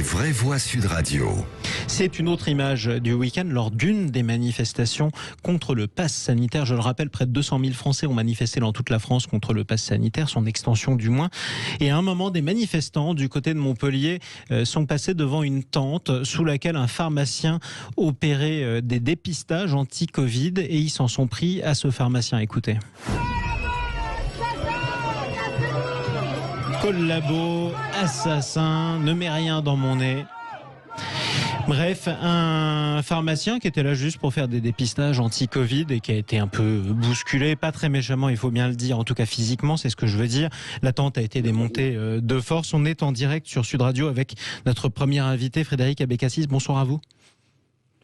vraies voix Sud Radio. C'est une autre image du week-end lors d'une des manifestations contre le pass sanitaire. Je le rappelle, près de 200 000 Français ont manifesté dans toute la France contre le pass sanitaire, son extension du moins. Et à un moment, des manifestants du côté de Montpellier sont passés devant une tente sous laquelle un pharmacien opérait des dépistages anti-Covid et ils s'en sont pris à ce pharmacien. Écoutez. Collabo, assassin, ne mets rien dans mon nez. Bref, un pharmacien qui était là juste pour faire des dépistages anti-Covid et qui a été un peu bousculé, pas très méchamment, il faut bien le dire, en tout cas physiquement, c'est ce que je veux dire. La tente a été démontée de force. On est en direct sur Sud Radio avec notre premier invité, Frédéric Abécassis. Bonsoir à vous.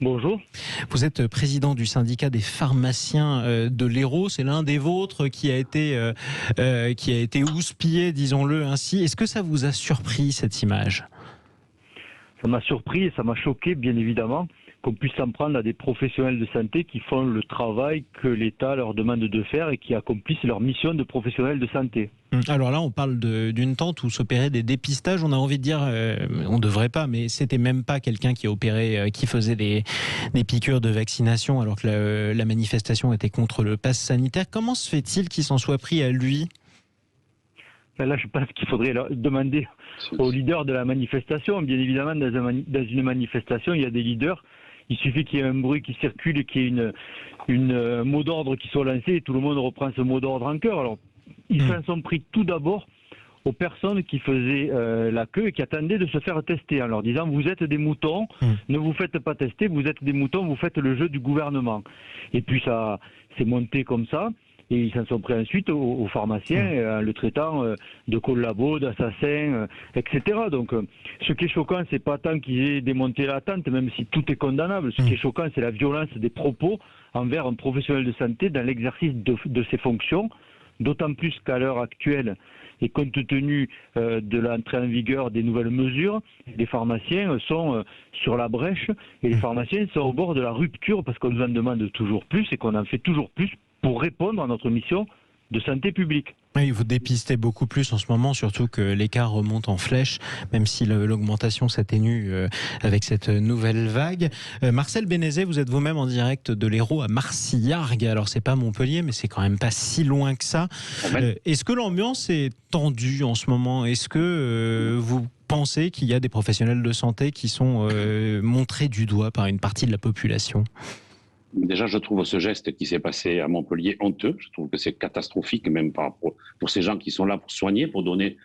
Bonjour. Vous êtes président du syndicat des pharmaciens de l'Hérault. C'est l'un des vôtres qui a été houspillé, disons-le ainsi. Est-ce que ça vous a surpris, cette image ? Ça m'a surpris et ça m'a choqué, bien évidemment, qu'on puisse s'en prendre à des professionnels de santé qui font le travail que l'État leur demande de faire et qui accomplissent leur mission de professionnels de santé. Alors là, on parle d'une tente où s'opéraient des dépistages. On a envie de dire, on ne devrait pas, mais c'était même pas quelqu'un qui opérait, qui faisait des piqûres de vaccination alors que la manifestation était contre le pass sanitaire. Comment se fait-il qu'il s'en soit pris à lui ? Là, je pense qu'il faudrait demander aux leaders de la manifestation. Bien évidemment, dans une manifestation, il y a des leaders. Il suffit qu'il y ait un bruit qui circule et qu'il y ait une mot d'ordre qui soit lancé et tout le monde reprend ce mot d'ordre en cœur. Alors, ils s'en sont pris tout d'abord aux personnes qui faisaient la queue et qui attendaient de se faire tester en leur disant « Vous êtes des moutons, ne vous faites pas tester, vous êtes des moutons, vous faites le jeu du gouvernement. » Et puis ça s'est monté comme ça. Et ils s'en sont pris ensuite aux pharmaciens, le traitant de collabo, d'assassin, etc. Donc, ce qui est choquant, c'est pas tant qu'ils aient démonté la tente, même si tout est condamnable. Ce qui est choquant, c'est la violence des propos envers un professionnel de santé dans l'exercice de ses fonctions, d'autant plus qu'à l'heure actuelle, et compte tenu de l'entrée en vigueur des nouvelles mesures, les pharmaciens sont sur la brèche et les pharmaciens sont au bord de la rupture parce qu'on nous en demande toujours plus et qu'on en fait toujours plus pour répondre à notre mission de santé publique. Oui, vous dépistez beaucoup plus en ce moment, surtout que l'écart remonte en flèche, même si l'augmentation s'atténue avec cette nouvelle vague. Marcel Bénézet, vous êtes vous-même en direct de l'Hérault à Marcillargues. Alors, c'est pas Montpellier, mais c'est quand même pas si loin que ça. Est-ce que l'ambiance est tendue en ce moment ? Est-ce que vous pensez qu'il y a des professionnels de santé qui sont montrés du doigt par une partie de la population ? Déjà, je trouve ce geste qui s'est passé à Montpellier honteux. Je trouve que c'est catastrophique, même pour ces gens qui sont là pour soigner, pour donner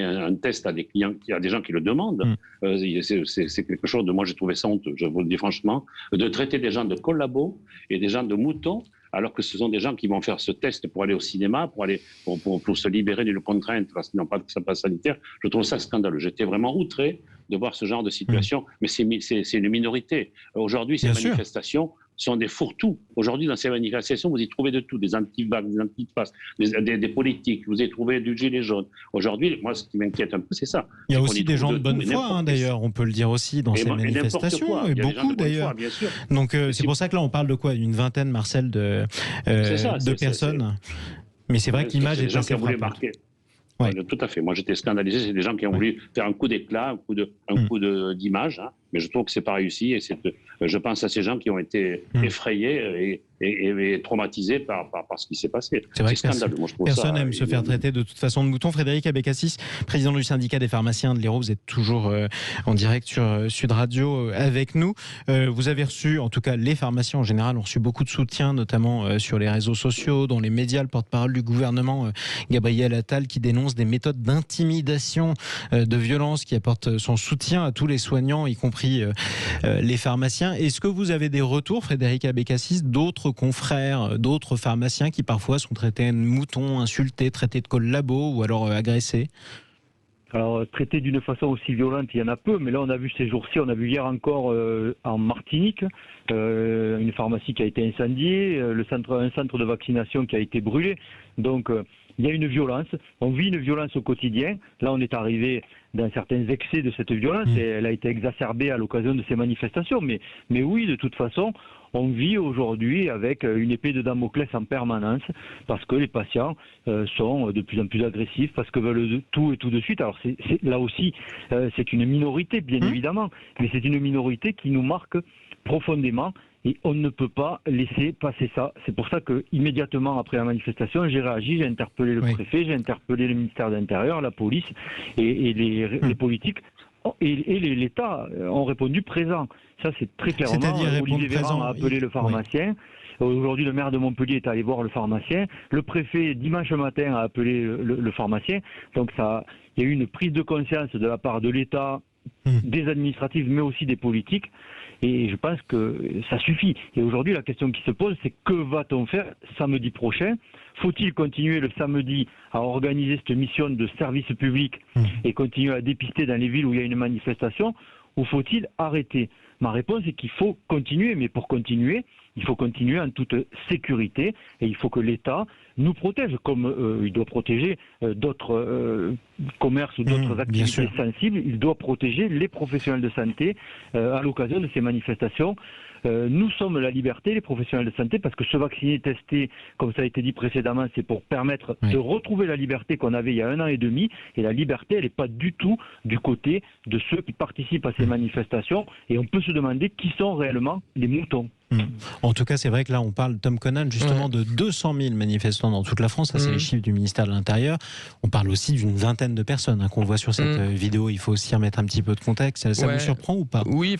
un test à des clients, à des gens qui le demandent. C'est quelque chose de, moi, j'ai trouvé ça honteux. Je vous le dis franchement, de traiter des gens de collabos et des gens de moutons, alors que ce sont des gens qui vont faire ce test pour aller au cinéma, pour se libérer d'une contrainte, parce qu'ils n'ont pas de passe sanitaire. Je trouve ça scandaleux. J'étais vraiment outré de voir ce genre de situation, mais c'est une minorité. Aujourd'hui, ces manifestations sont des fourre-tout. Aujourd'hui, dans ces manifestations, vous y trouvez de tout, des anti-vax, des anti-pass, des politiques, vous y trouvez du gilet jaune. Aujourd'hui, moi, ce qui m'inquiète un peu, c'est ça. Il y a aussi des gens de bonne foi, d'ailleurs, on peut le dire aussi dans ces manifestations, et beaucoup d'ailleurs. Donc c'est pour ça que là, on parle de quoi ? Une vingtaine, Marcel, de personnes. Mais c'est vrai que l'image est assez frappante. Ouais. Tout à fait. Moi, j'étais scandalisé. C'est des gens qui ont voulu faire un coup d'éclat, un coup d'image, hein. Mais je trouve que c'est pas réussi. Et je pense à ces gens qui ont été effrayés et traumatisés par ce qui s'est passé. C'est scandaleux. Moi, je trouve personne n'aime se faire traiter de toute façon de mouton. Frédéric Abécassis, président du syndicat des pharmaciens de l'Hérault, vous êtes toujours en direct sur Sud Radio avec nous. Vous avez reçu, en tout cas les pharmaciens en général, ont reçu beaucoup de soutien, notamment sur les réseaux sociaux, dans les médias. Le porte-parole du gouvernement, Gabriel Attal, qui dénonce des méthodes d'intimidation, de violence, qui apporte son soutien à tous les soignants, y compris les pharmaciens. Est-ce que vous avez des retours, Frédéric Abécassis, d'autres confrères, d'autres pharmaciens qui parfois sont traités de moutons, insultés, traités de collabos ou alors agressés ? Alors, traités d'une façon aussi violente, il y en a peu, mais là, on a vu ces jours-ci, on a vu hier encore en Martinique, une pharmacie qui a été incendiée, un centre de vaccination qui a été brûlé. Donc, il y a une violence, on vit une violence au quotidien. Là, on est arrivé dans certains excès de cette violence, et elle a été exacerbée à l'occasion de ces manifestations. Mais oui, de toute façon, on vit aujourd'hui avec une épée de Damoclès en permanence, parce que les patients sont de plus en plus agressifs, parce que veulent tout et tout de suite. Alors là aussi, c'est une minorité, bien évidemment, mais c'est une minorité qui nous marque profondément. Et on ne peut pas laisser passer ça. C'est pour ça que immédiatement après la manifestation, j'ai réagi, j'ai interpellé le préfet, j'ai interpellé le ministère de l'Intérieur, la police et les politiques. Et l'État ont répondu présent. Ça, c'est très clairement. C'est-à-dire Olivier Véran a appelé le pharmacien. Aujourd'hui, le maire de Montpellier est allé voir le pharmacien. Le préfet, dimanche matin, a appelé le pharmacien. Donc, il y a eu une prise de conscience de la part de l'État, des administratifs, mais aussi des politiques. Et je pense que ça suffit. Et aujourd'hui, la question qui se pose, c'est que va-t-on faire samedi prochain ? Faut-il continuer le samedi à organiser cette mission de service public et continuer à dépister dans les villes où il y a une manifestation ? Ou faut-il arrêter ? Ma réponse est qu'il faut continuer. Mais pour continuer, il faut continuer en toute sécurité et il faut que l'État nous protège comme il doit protéger d'autres commerces ou d'autres activités sensibles. Il doit protéger les professionnels de santé à l'occasion de ces manifestations. Nous sommes la liberté, les professionnels de santé, parce que se vacciner, tester, comme ça a été dit précédemment, c'est pour permettre de retrouver la liberté qu'on avait il y a 1 an et demi. Et la liberté, elle n'est pas du tout du côté de ceux qui participent à ces manifestations. Et on peut se demander qui sont réellement les moutons. En tout cas, c'est vrai que là, on parle, Tom Conan, justement de 200 000 manifestants dans toute la France. Ça, c'est les chiffres du ministère de l'Intérieur. On parle aussi d'une vingtaine de personnes qu'on voit sur cette vidéo. Il faut aussi remettre un petit peu de contexte. Ça vous surprend ou pas ? Oui,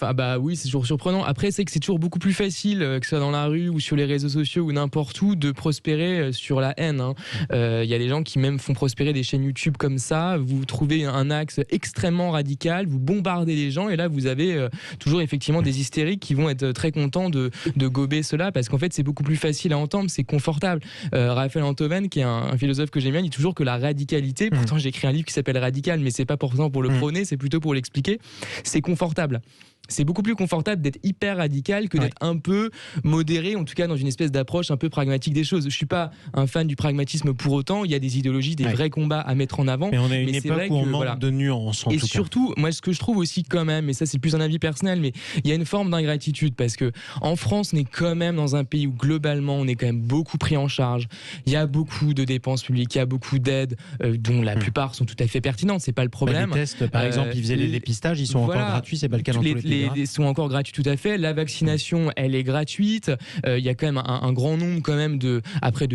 c'est toujours surprenant. Après, c'est que c'est toujours beaucoup plus facile, que ce soit dans la rue ou sur les réseaux sociaux ou n'importe où, de prospérer sur la haine. Il y a des gens qui même font prospérer des chaînes YouTube comme ça. Vous trouvez un axe extrêmement radical, vous bombardez les gens et là, vous avez toujours effectivement des hystériques qui vont être très contents de gober cela, parce qu'en fait c'est beaucoup plus facile à entendre, c'est confortable. Raphaël Enthoven, qui est un philosophe que j'aime bien, dit toujours que la radicalité, pourtant j'ai écrit un livre qui s'appelle Radical, mais c'est pas pourtant pour le prôner, c'est plutôt pour l'expliquer, c'est confortable. C'est beaucoup plus confortable d'être hyper radical que d'être un peu modéré, en tout cas dans une espèce d'approche un peu pragmatique des choses. Je suis pas un fan du pragmatisme pour autant, il y a des idéologies, des vrais combats à mettre en avant. Mais on a une époque où on manque de nuances, en tout cas. Et surtout, moi ce que je trouve aussi quand même, et ça c'est plus un avis personnel, mais il y a une forme d'ingratitude, parce que en France, on est quand même dans un pays où globalement on est quand même beaucoup pris en charge. Il y a beaucoup de dépenses publiques, il y a beaucoup d'aides, dont la plupart sont tout à fait pertinentes, c'est pas le problème. Les tests, par exemple, ils faisaient les dépistages, ils sont encore gratuits, c'est pas le cas dans tous les pays. Sont encore gratuits, tout à fait. La vaccination, elle est gratuite. Il y a quand même un grand nombre quand même de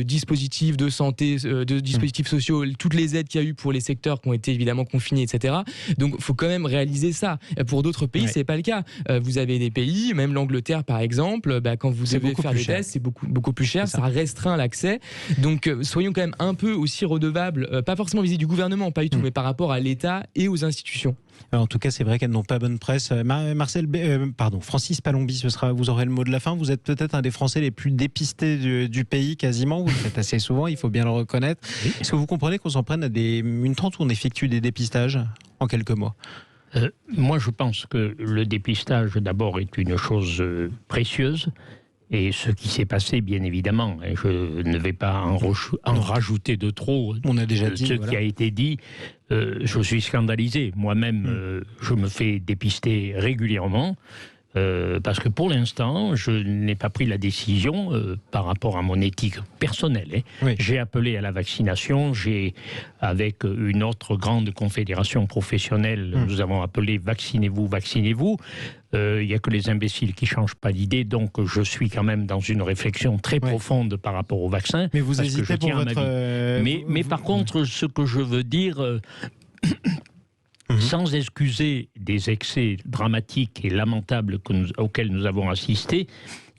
dispositifs de santé, de dispositifs sociaux, toutes les aides qu'il y a eu pour les secteurs qui ont été évidemment confinés, etc. Donc, il faut quand même réaliser ça. Pour d'autres pays, c'est pas le cas. Vous avez des pays, même l'Angleterre par exemple, quand vous devez faire des tests, c'est beaucoup plus cher. Ça restreint l'accès. Donc, soyons quand même un peu aussi redevables, pas forcément vis-à-vis du gouvernement, pas du tout, mais par rapport à l'État et aux institutions. En tout cas, c'est vrai qu'elles n'ont pas bonne presse. Francis Palombi, vous aurez le mot de la fin. Vous êtes peut-être un des Français les plus dépistés du pays, quasiment. Vous le faites assez souvent, il faut bien le reconnaître. Oui. Est-ce que vous comprenez qu'on s'en prenne à une tente où on effectue des dépistages en quelques mois ? Moi, je pense que le dépistage, d'abord, est une chose précieuse. Et ce qui s'est passé, bien évidemment, et je ne vais pas en rajouter de trop. On a déjà dit ce qui a été dit. Je suis scandalisé. Moi-même, je me fais dépister régulièrement. Parce que pour l'instant, je n'ai pas pris la décision par rapport à mon éthique personnelle. J'ai appelé à la vaccination. Avec une autre grande confédération professionnelle, nous avons appelé « Vaccinez-vous, vaccinez-vous ». Il n'y a que les imbéciles qui ne changent pas d'idée, donc je suis quand même dans une réflexion très profonde par rapport au vaccin. Mais vous hésitez pour votre... Mais par contre, ce que je veux dire... Sans excuser des excès dramatiques et lamentables auxquels nous avons assisté,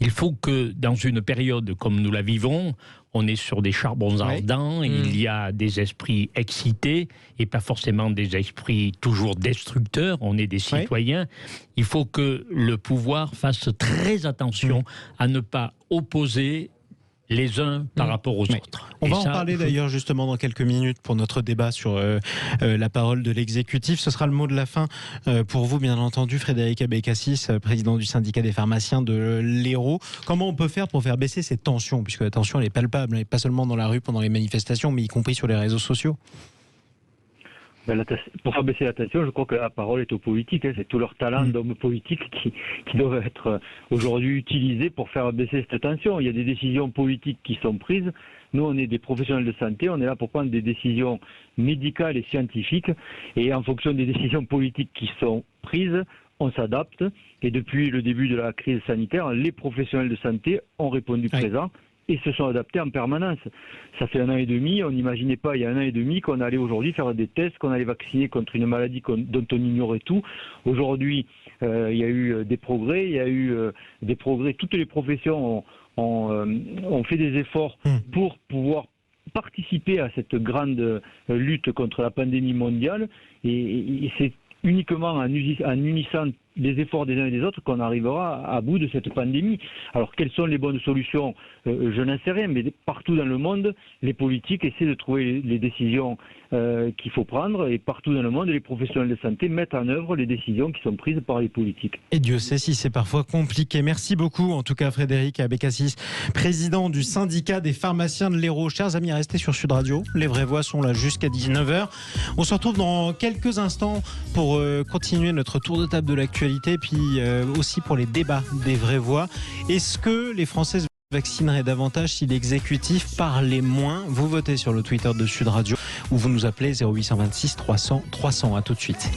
il faut que dans une période comme nous la vivons, on est sur des charbons ardents, il y a des esprits excités et pas forcément des esprits toujours destructeurs, on est des citoyens. Il faut que le pouvoir fasse très attention à ne pas opposer les uns par rapport aux autres. On va en parler d'ailleurs justement dans quelques minutes pour notre débat sur la parole de l'exécutif. Ce sera le mot de la fin pour vous, bien entendu, Frédéric Abécassis, président du syndicat des pharmaciens de l'Hérault. Comment on peut faire pour faire baisser cette tension, puisque la tension elle est palpable, pas seulement dans la rue pendant les manifestations, mais y compris sur les réseaux sociaux? Pour faire baisser la tension, je crois que la parole est aux politiques. C'est tout leur talent d'hommes politiques qui doivent être aujourd'hui utilisés pour faire baisser cette tension. Il y a des décisions politiques qui sont prises. Nous, on est des professionnels de santé, on est là pour prendre des décisions médicales et scientifiques. Et en fonction des décisions politiques qui sont prises, on s'adapte. Et depuis le début de la crise sanitaire, les professionnels de santé ont répondu présent et se sont adaptés en permanence. Ça fait 1 an et demi, on n'imaginait pas il y a 1 an et demi qu'on allait aujourd'hui faire des tests, qu'on allait vacciner contre une maladie dont on ignorait tout. Aujourd'hui, il y a eu des progrès, toutes les professions ont fait des efforts pour pouvoir participer à cette grande lutte contre la pandémie mondiale et c'est uniquement en unissant les efforts des uns et des autres qu'on arrivera à bout de cette pandémie. Alors quelles sont les bonnes solutions ? Je n'en sais rien, mais partout dans le monde, les politiques essaient de trouver les décisions qu'il faut prendre et partout dans le monde, les professionnels de santé mettent en œuvre les décisions qui sont prises par les politiques. Et Dieu sait si c'est parfois compliqué. Merci beaucoup en tout cas Frédéric Abécassis, président du syndicat des pharmaciens de l'Hérault. Chers amis, restez sur Sud Radio, les vraies voix sont là jusqu'à 19h. On se retrouve dans quelques instants pour continuer notre tour de table de l'actualité, puis aussi pour les débats des vraies voix. Est-ce que les Français se vaccineraient davantage si l'exécutif parlait moins ? Vous votez sur le Twitter de Sud Radio ou vous nous appelez 0826 300 300. À tout de suite.